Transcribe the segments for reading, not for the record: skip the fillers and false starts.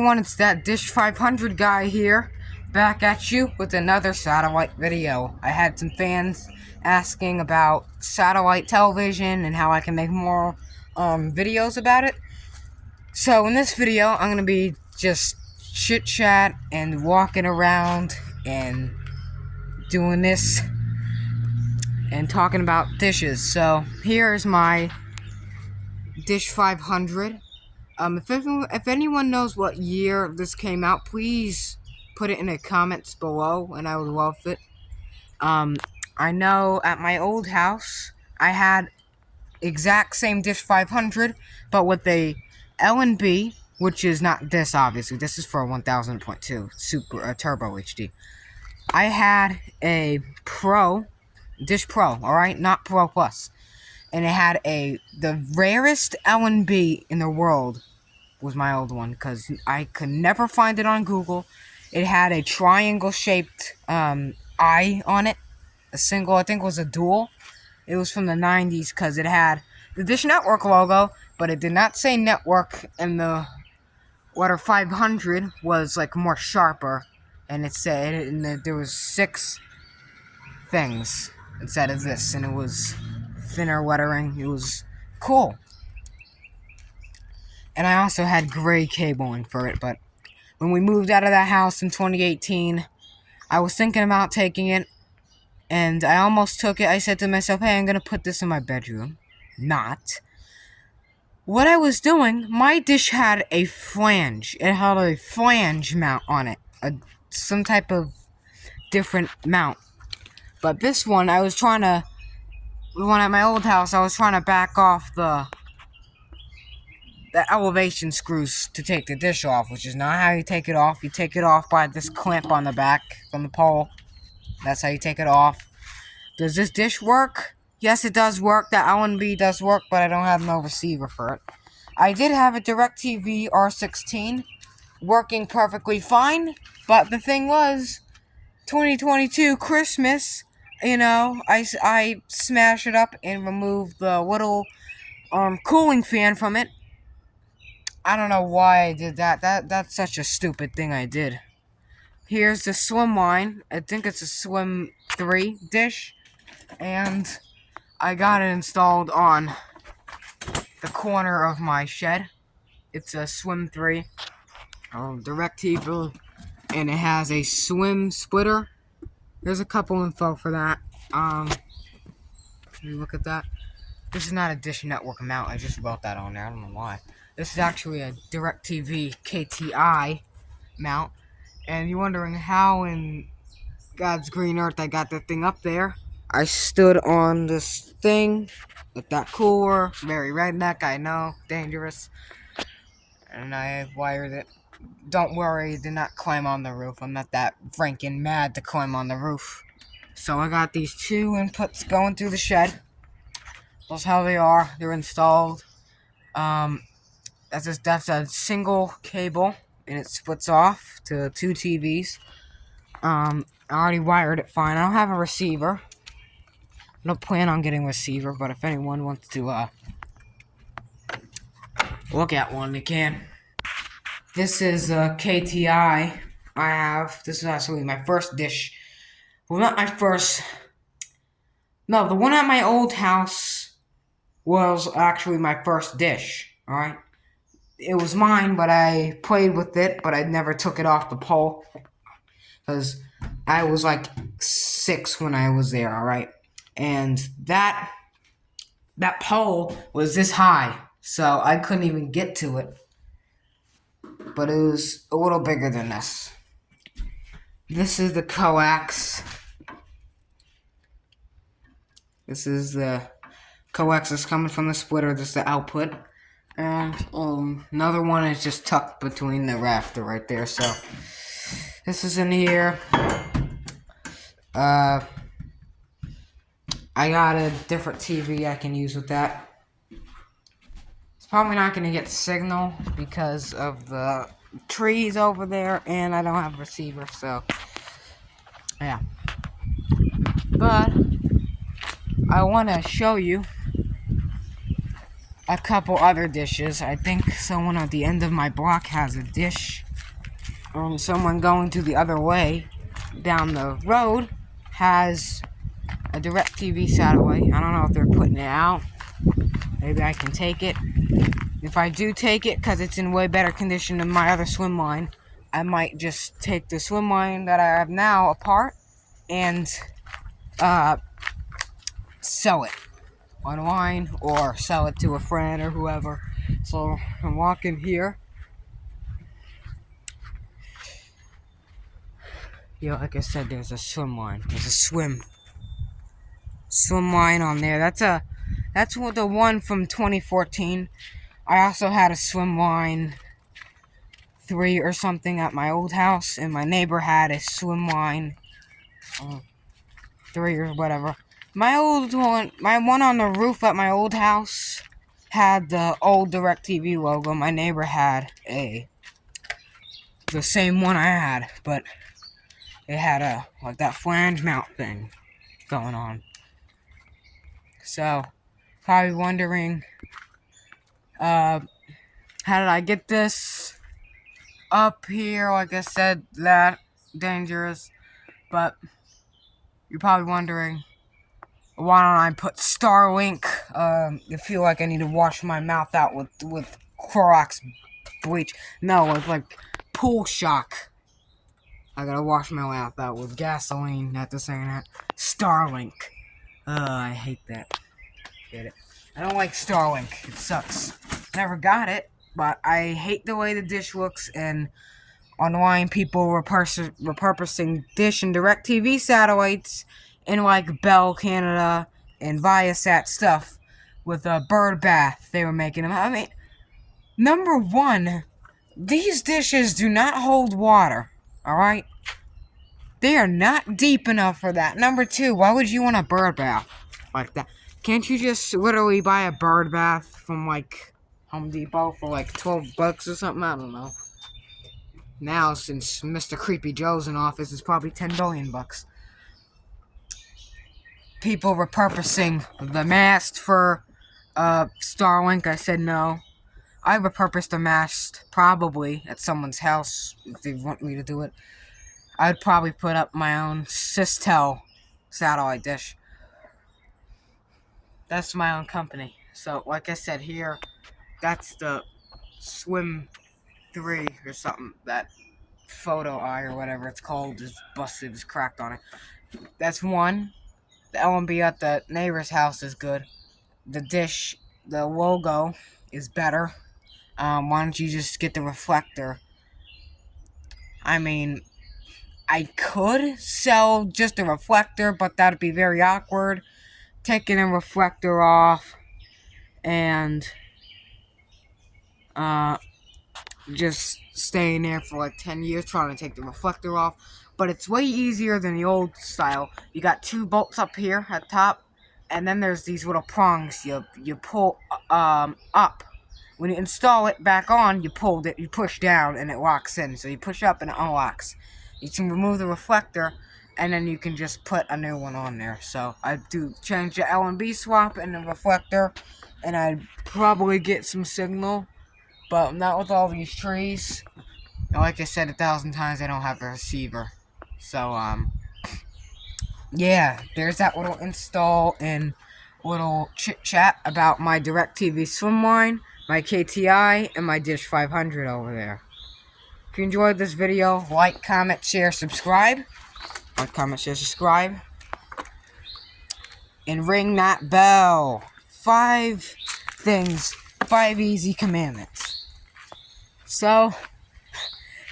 everyone, it's that Dish 500 guy here, back at you with another satellite video. I had some fans asking about satellite television and how I can make more videos about it. So in this video, I'm going to be just chit-chat and walking around and doing this and talking about dishes. So here's my Dish 500. If anyone knows what year this came out, please put it in the comments below, and I would love it. I know at my old house, I had exact same Dish 500, but with a L&B, which is not this, obviously. This is for 1000.2 Super Turbo HD. I had a Pro, Dish Pro, alright? Not Pro Plus. And it had the rarest L&B in the world was my old one, because I could never find it on Google. It had a triangle-shaped eye on it. A single, I think it was a dual. It was from the 90s, because it had the Dish Network logo, but it did not say network, and the letter 500 was, like, more sharper. And it said, and there was 6 things instead of this, and it was thinner lettering. It was cool. And I also had gray cabling for it, but when we moved out of that house in 2018, I was thinking about taking it, and I almost took it. I said to myself, hey, I'm going to put this in my bedroom. Not. What I was doing, my dish had a flange. It had a flange mount on it. Some type of different mount. But this one, the one at my old house, I was trying to back off the elevation screws to take the dish off, which is not how you take it off. You take it off by this clamp on the back from the pole. That's how you take it off. Does this dish work? Yes, it does work. The L&B does work, but I don't have no receiver for it. I did have a DIRECTV R16 working perfectly fine, but the thing was, 2022 Christmas, you know, I smashed it up and removed the little cooling fan from it. I don't know why I did that. That's such a stupid thing I did. Here's the SLIMLINE. I think it's a Slim 3 dish. And I got it installed on the corner of my shed. It's a Slim 3 DirecTV. And it has a Swim splitter. There's a couple info for that. Can you look at that? This is not a Dish Network mount. I just wrote that on there. I don't know why. This is actually a DirecTV KTI mount. And you're wondering how in God's green earth I got that thing up there. I stood on this thing with that cooler. Very redneck, I know. Dangerous. And I wired it. Don't worry, did not climb on the roof. I'm not that freaking mad to climb on the roof. So I got these 2 inputs going through the shed. That's how they are. They're installed. That's a single cable, and it splits off to 2 TVs. I already wired it fine. I don't have a receiver. I don't plan on getting a receiver, but if anyone wants to look at one, they can. This is a KTI I have. This is actually my first dish. Well, not my first. No, the one at my old house was actually my first dish. Alright? It was mine, but I played with it, but I never took it off the pole. Because I was like 6 when I was there, alright? And that pole was this high, so I couldn't even get to it. But it was a little bigger than this. This is the coax. This is the coax that's coming from the splitter. This is the output. And another one is just tucked between the rafter right there. So this is in here. I got a different TV I can use with that. It's probably not going to get signal because of the trees over there, and I don't have a receiver, so yeah. But I want to show you a couple other dishes. I think someone at the end of my block has a dish someone going to the other way down the road has a DIRECTV satellite. I don't know if they're putting it out. Maybe I can take it. If I do take it, because it's in way better condition than my other swim line, I might just take the swim line that I have now apart and sell it online or sell it to a friend or whoever. So I'm walking here. Yeah, like I said, there's a swim line. There's a swim line on there. That's what the one from 2014. I also had a swim line 3 or something at my old house, and my neighbor had a swim line 3 or whatever. My one on the roof at my old house had the old DIRECTV logo. My neighbor had the same one I had, but it had like that flange mount thing going on. So, probably wondering, how did I get this up here? Like I said, that dangerous. But you're probably wondering, why don't I put Starlink? You feel like I need to wash my mouth out with Clorox bleach. No, it's like pool shock. I gotta wash my mouth out with gasoline after saying that. Starlink. I hate that. Get it? I don't like Starlink. It sucks. Never got it, but I hate the way the dish looks, and online people repurposing Dish and DIRECTV satellites in like Bell Canada and Viasat stuff with a bird bath they were making them. I mean, number one, these dishes do not hold water, alright? They are not deep enough for that. Number two, why would you want a bird bath like that? Can't you just literally buy a bird bath from like Home Depot for like $12 or something? I don't know. Now, since Mr. Creepy Joe's in office, it's probably $10 billion. People repurposing the mast for Starlink. I said no. I repurposed the mast probably at someone's house if they want me to do it. I'd probably put up my own Systel satellite dish. That's my own company. So, like I said here, that's the Swim 3 or something. That photo eye or whatever it's called is busted, is cracked on it. That's one. The LMB at the neighbor's house is good. The dish, the logo is better. Why don't you just get the reflector? I mean, I could sell just a reflector, but that'd be very awkward. Taking a reflector off and just staying there for like 10 years trying to take the reflector off. But it's way easier than the old style. You got 2 bolts up here at top, and then there's these little prongs you pull up. When you install it back on, you push down and it locks in. So you push up and it unlocks. You can remove the reflector, and then you can just put a new one on there. So I do change the L&B swap and the reflector, and I'd probably get some signal, but not with all these trees. And like I said 1,000 times, I don't have a receiver. So yeah, there's that little install and little chit chat about my DIRECTV swim line, my KTI, and my Dish 500 over there. If you enjoyed this video, like, comment, share, subscribe. Like, comment, share, subscribe. And ring that bell. 5 things. 5 easy commandments. So,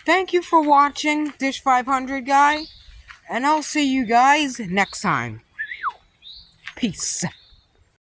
thank you for watching, Dish 500 guy. And I'll see you guys next time. Peace.